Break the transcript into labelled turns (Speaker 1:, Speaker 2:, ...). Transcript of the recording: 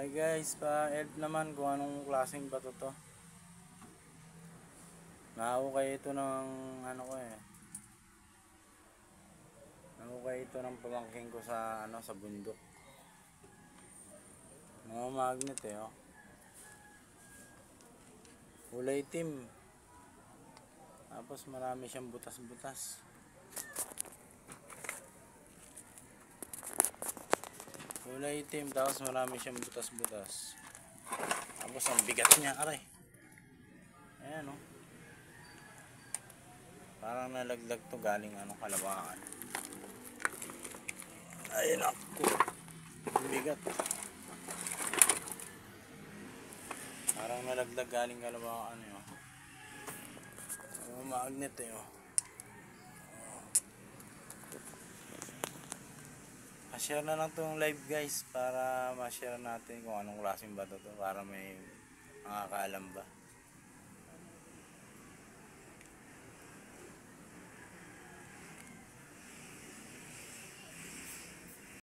Speaker 1: Hi guys, pa-help naman kung anong klaseng bato to. Nahukay ito ng Nahukay ito ng pamangkin ko sa bundok. Mga magnet oh. Kulay itim. Tapos marami siyang butas-butas. Kulay itim, tapos marami siyang butas-butas. Tapos ang bigat niya, aray. Ayan oh. Parang nalaglag to galing Kalawakan. Ayun ako. Bigat. Parang nalaglag galing Kalawakan yun. Magnet oh. Ma-share na lang itong live guys para ma-share natin kung anong klaseng bato to para may makakaalam ba.